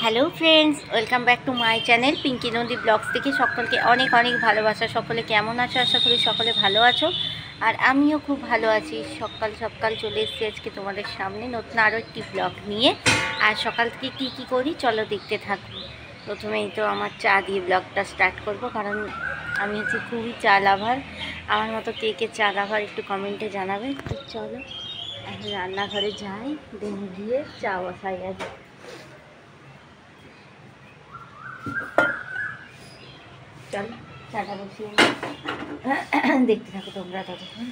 Hello friends, welcome back to my channel Pinki Nadi blogs থেকে সকলকে অনেক অনেক ভালোবাসা। সকলে কেমন আছো? আশা করি সকলে ভালো আছো, আর আমিও খুব ভালো আছি। সকাল সকাল চলে এসেছি আজকে তোমাদের সামনে নতুন আরও একটি ব্লগ নিয়ে। আর সকাল থেকে কী করি চলো দেখতে থাকবো। প্রথমেই তো আমার চা দিয়ে ব্লগটা স্টার্ট করব, কারণ আমি হচ্ছে খুবই চা লাভার। আমার মতো কে কে চা লাভার একটু কমেন্টে জানাবে। তো চলো এখন রান্নাঘরে যাই, দেন গিয়ে চা বসাই। আজ চলো চাটা বসিয়ে দেখতে থাকো তোমরা ততক্ষণ।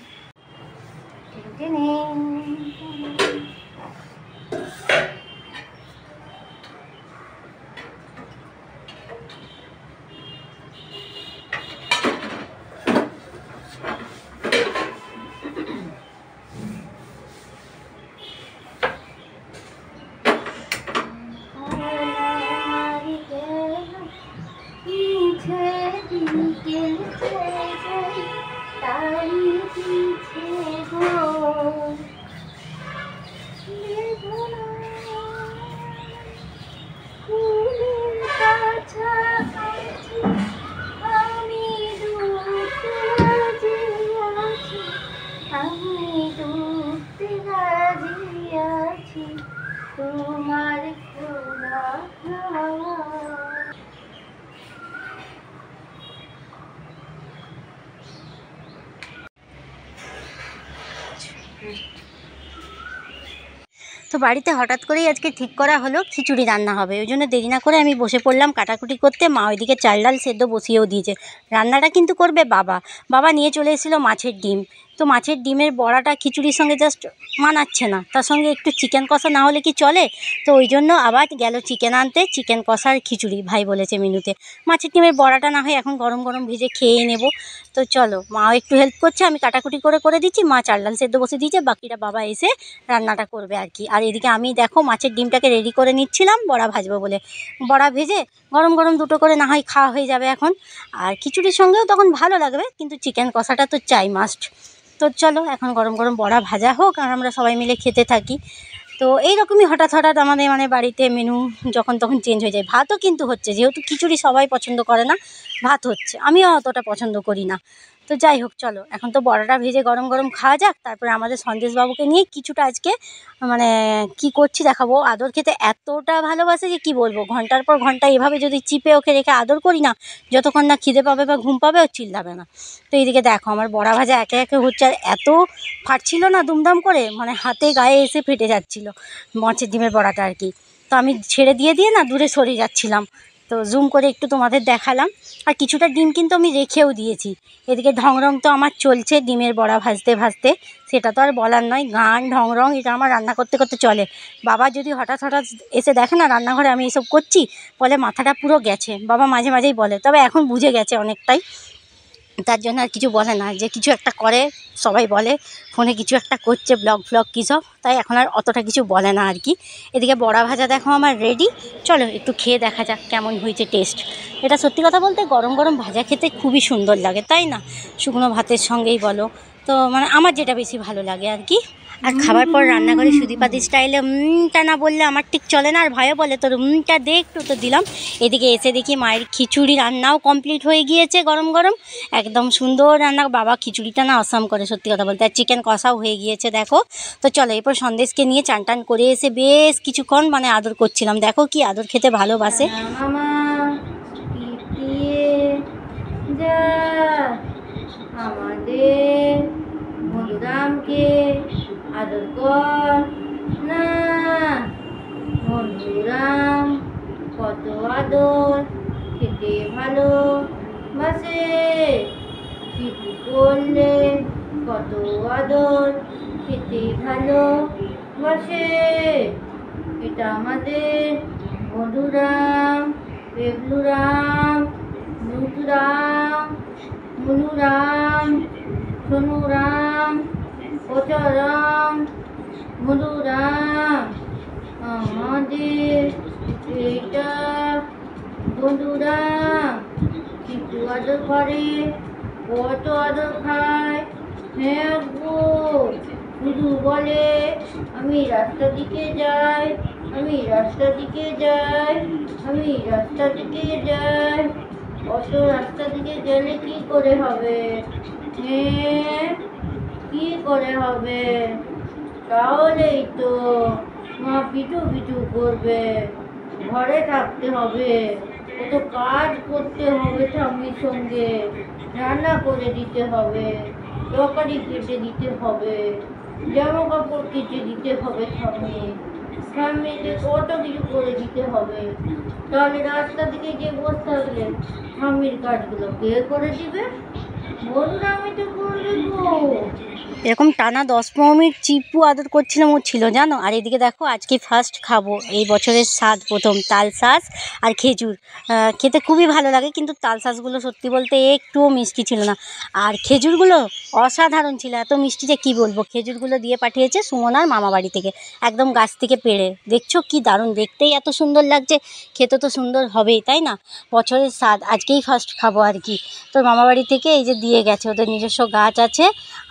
তোমার তো বাড়িতে হঠাৎ করেই আজকে ঠিক করা হলো খিচুড়ি রান্না হবে। ওই জন্য দেরি না করে আমি বসে পড়লাম কাটাকুটি করতে। মা ওইদিকে চাল ডাল সেদ্ধ বসিয়েও দিয়েছে। রান্নাটা কিন্তু করবে বাবা নিয়ে চলে এসেছিলো মাছের ডিম। তো মাছের ডিমের বড়াটা খিচুড়ির সঙ্গে জাস্ট মানাচ্ছে না, তার সঙ্গে একটু চিকেন কষা না হলে কি চলে। তো ওই জন্য আবার গেল চিকেন আনতে, চিকেন কষার খিচুড়ি ভাই বলেছে মেনুতে। মাছের ডিমের বড়াটা না হয় এখন গরম গরম ভেজে খেয়েই নেব। তো চলো, মাও একটু হেল্প করছে, আমি কাটাকুটি করে দিচ্ছি, মা চাল ডাল সেদ্ধ বসে দিয়েছে, বাকিটা বাবা এসে রান্নাটা করবে আর কি। আর এদিকে আমি দেখো মাছের ডিমটাকে রেডি করে নিচ্ছিলাম বড়া ভাজবো বলে। বড়া ভেজে গরম গরম দুটো করে না হয় খাওয়া হয়ে যাবে এখন। আর খিচুড়ির সঙ্গেও তখন ভালো লাগবে, কিন্তু চিকেন কষাটা তো চাই মাস্ট। তো চলো এখন গরম গরম বড়া ভাজা হোক আর আমরা সবাই মিলে খেতে থাকি। তো এইরকমই হঠাৎ আমাদের বাড়িতে মেনু যখন তখন চেঞ্জ হয়ে যায়। ভাতও কিন্তু হচ্ছে, যেহেতু খিচুড়ি সবাই পছন্দ করে না, ভাত হচ্ছে। আমিও অতটা পছন্দ করি না। তো যাই হোক, চলো এখন তো বড়াটা ভেজে গরম গরম খাওয়া যাক। তারপরে আমাদের সন্দেশবাবুকে নিয়ে কিছুটা আজকে কি করছি দেখাবো। আদর খেতে এতটা ভালোবাসে যে কি বলবো, ঘন্টার পর ঘন্টা এভাবে যদি চিপে ওকে রেখে আদর করি না, যতক্ষণ না খিদে পাবে বা ঘুম পাবে ও চিল্লাবে না। তো এইদিকে দেখো আমার বড়া ভাজা একে একে হচ্ছে, আর এত ফাটছিল না দুমদাম করে, হাতে গায়ে এসে ফেটে যাচ্ছিল মাছের ডিমের বড়াটা আর কি। তো আমি ছেড়ে দিয়ে না দূরে সরে যাচ্ছিলাম। তো জুম করে একটু তোমাদের দেখালাম। আর কিছুটা ডিম কিন্তু আমি রেখেও দিয়েছি। এদিকে ঢংরং তো আমার চলছে ডিমের বড়া ভাজতে ভাজতে, সেটা তো আর বলার নয়। গান ঢংরং এটা আমার রান্না করতে করতে চলে। বাবা যদি হঠাৎ এসে দেখে না রান্নাঘরে আমি এসব করছি, বলে মাথাটা পুরো গেছে। বাবা মাঝে মাঝেই বলে, তবে এখন বুঝে গেছে অনেকটাই, তার জন্য আর কিছু বলে না। যে কিছু একটা করে, সবাই বলে ফোনে কিছু একটা করছে, ব্লগ কী সব, তাই এখন আর অতটা কিছু বলে না আর কি। এদিকে বড়া ভাজা দেখো আমার রেডি। চলো একটু খেয়ে দেখা যাক কেমন হয়েছে টেস্ট। এটা সত্যি কথা বলতে গরম গরম ভাজা খেতে খুবই সুন্দর লাগে, তাই না? শুকনো ভাতের সঙ্গেই বলো তো, আমার যেটা বেশি ভালো লাগে আর কি। আর খাবার পর রান্নাঘরে সুদীপাদি স্টাইলে টা না বললে আমার ঠিক চলে না। আর ভাইও বলে তোর টা দে একটু, তো দিলাম। এদিকে এসে দেখি মায়ের খিচুড়ি রান্নাও কমপ্লিট হয়ে গিয়েছে, গরম গরম একদম সুন্দর রান্না। বাবা খিচুড়িটা না অসাম করে সত্যি কথা বলতে। আর চিকেন কষাও হয়ে গিয়েছে দেখো। তো চলো এরপর সন্দেশকে নিয়ে চান টান করে এসে বেশ কিছুক্ষণ আদর করছিলাম। দেখো কি আদর খেতে ভালোবাসে। আমাদের মধুরামকে আদর কর না। মধুরাম কত আদর খেতে ভালোবাসে, চিকু করলে কত আদর খেতে ভালোবাসে। এটা আমাদের মধুরাম, বেবলুরাম, নুতুরাম, মনুরাম, সোনুরাম, পচরাম, মধুরাম। আমাদের এটা বন্ধুরাম কিছু আদর করে, কত আদর খায়। হ্যাঁ গো, শুধু বলে আমি রাস্তা দিকে যাই আমি রাস্তা দিকে যাই, আমি রাস্তা দিকে যাই। অত রাস্তা দিকে গেলে কি করে হবে? কি করে হবে? তাহলেই তো মা পিটু পিটু করবে। ঘরে থাকতে হবে, কত কাজ করতে হবে, ঠাম্মির সঙ্গে রান্না করে দিতে হবে, তরকারি কেটে দিতে হবে, জামা কাপড় কেটে দিতে হবে, ঠাম্মিকে কত কিছু করে দিতে হবে। তাহলে রাস্তা দিকে গিয়ে বসে থাকলে ঠাম্মির কাজগুলো কে করে দিবে? বলুন, আমি তো করে দেবো। এরকম টানা 10-15 মিনিট চিপু আদর করছিলাম ও ছিল জানো। আর এদিকে দেখো আজকে ফার্স্ট খাবো এই বছরের স্বাদ প্রথম তাল শাঁস আর খেজুর। খেতে খুবই ভালো লাগে, কিন্তু তাল শাঁসগুলো সত্যি বলতে একটুও মিষ্টি ছিল না, আর খেজুরগুলো অসাধারণ ছিল, এত মিষ্টি যে কী বলবো। খেজুরগুলো দিয়ে পাঠিয়েছে সুমনার মামা বাড়ি থেকে, একদম গাছ থেকে পেড়ে। দেখছো কি দারুণ, দেখতেই এত সুন্দর লাগছে, খেতে তো সুন্দর হবেই তাই না। বছরের স্বাদ আজকেই ফার্স্ট খাবো আর কি। তো মামা বাড়ি থেকে এই যে দিয়ে গেছে, ওদের নিজস্ব গাছ আছে,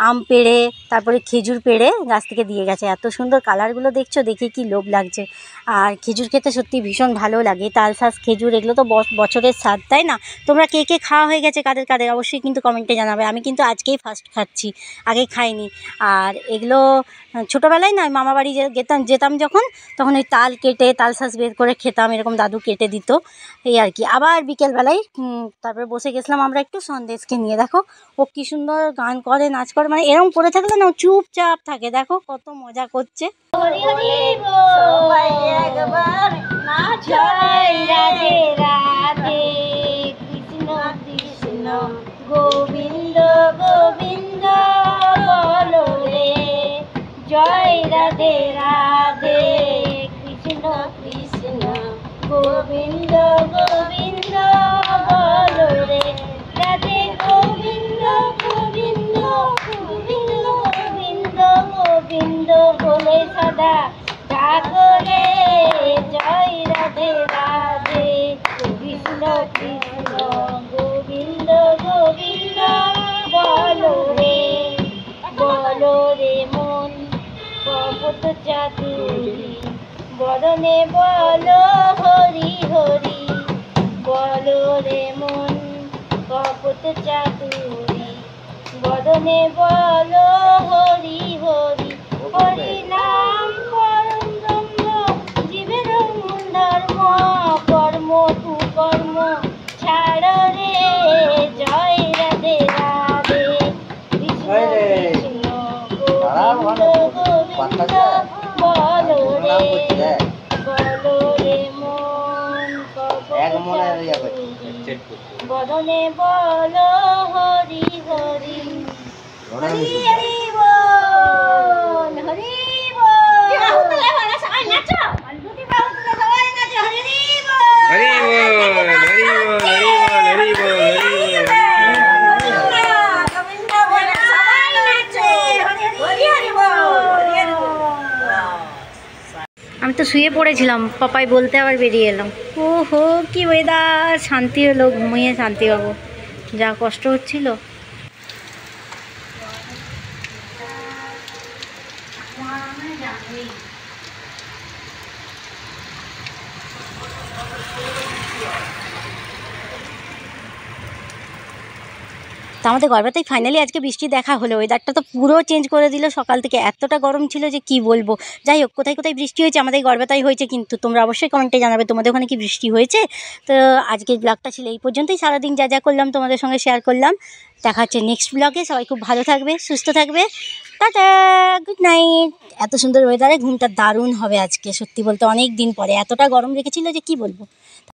আম পেড়ে তারপরে খেজুর পেড়ে গাছ থেকে দিয়ে গেছে। এত সুন্দর কালারগুলো দেখছো, দেখে কি লোভ লাগছে। আর খেজুর খেতে সত্যি ভীষণ ভালো লাগে, তাল শাঁস খেজুর এগুলো তো বছরের স্বাদ তাই না। তোমরা কে কে খাওয়া হয়ে গেছে কাদের কাদের অবশ্যই কিন্তু কমেন্টে জানাবে। আমি কিন্তু আজকেই ফার্স্ট খাচ্ছি, আগে খাইনি। আর এগুলো ছোটোবেলায় না মামা বাড়ি যেতাম যখন, তখন ওই তাল কেটে তাল শাঁস বের করে খেতাম, এরকম দাদু কেটে দিত এই আর কি। আবার বিকেলবেলায় তারপরে বসে গেছিলাম আমরা একটু সন্দেশকে নিয়ে। দেখো ও কি সুন্দর গান করে, নাচ করে, মানে এরকম করে থাকলে না ও চুপচাপ থাকে, দেখো কত মজা করছে। হরি হরি সবাই একবার নাচাই, রাধে রাধে কৃষ্ণ কৃষ্ণ গোবিন্দ গোবিন্দ বলো রে, জয় রাধে রাধে কৃষ্ণ কৃষ্ণ গোবিন্দ গোবিন্দ বলো রে, রাধে গোবিন্দ গোবিন্দ গোবিন্দ গোবিন্দ গোবিন্দ বলে সদা ডাকরে, জয় রাধে রাধে কৃষ্ণ কৃষ্ণ গোবিন্দ গোবিন্দ বলো রে মন কপট চাতুরি, বদনে বলো হরি হরি, বলো রে মন কপট চাতুরি, বদনে বলো হরি হরি, হরি নাম পরম ব্রহ্ম জীবের মূল ধর্ম, কর্ম তু কর্ম ছাড় রে, জয় রাধে রাধে কৃষ্ণ কৃষ্ণ গোবিন্দ গোবিন্দ বলো রে মন কপট চাতুরি, বদনে বলো হরি হরি, হরি হরি বল, হরি বল। সবাই নাচো, দুটি বাহু তুলে সবাই নাচো, হরি বল, হরি বল, হরি বল, হরি বল, হরি বল, হরি বল। গোবিন্দ বলে সবাই নাচো, হরি হরি বল। আমি তো শুয়ে পড়েছিলাম, পাপাই বলতে আবার বেরিয়ে এলাম। ও হো কি ওয়েদার, শান্তি হলো, ঘুমিয়ে শান্তি পাবো, যা কষ্ট হচ্ছিল। তো আমাদের গড়বেতায় ফাইনালি আজকে বৃষ্টি দেখা হলো, ওয়েদারটা তো পুরো চেঞ্জ করে দিল। সকাল থেকে এতটা গরম ছিল যে কি বলবো। যাই হোক, কোথায় কোথায় বৃষ্টি হয়েছে, আমাদের গড়বেতায় হয়েছে কিন্তু, তোমরা অবশ্যই কমেন্টে জানাবে তোমাদের ওখানে কি বৃষ্টি হয়েছে। তো আজকের ব্লগটা ছিল এই পর্যন্তই, সারাদিন যা যা করলাম তোমাদের সঙ্গে শেয়ার করলাম। দেখা হচ্ছে নেক্সট ব্লগে, সবাই খুব ভালো থাকবে, সুস্থ থাকবে, টাটা, গুড নাইট। এত সুন্দর ওয়েদারে ঘুমটা দারুণ হবে আজকে, সত্যি বলতে অনেক দিন পরে, এতটা গরম রেখেছিল যে কি বলবো।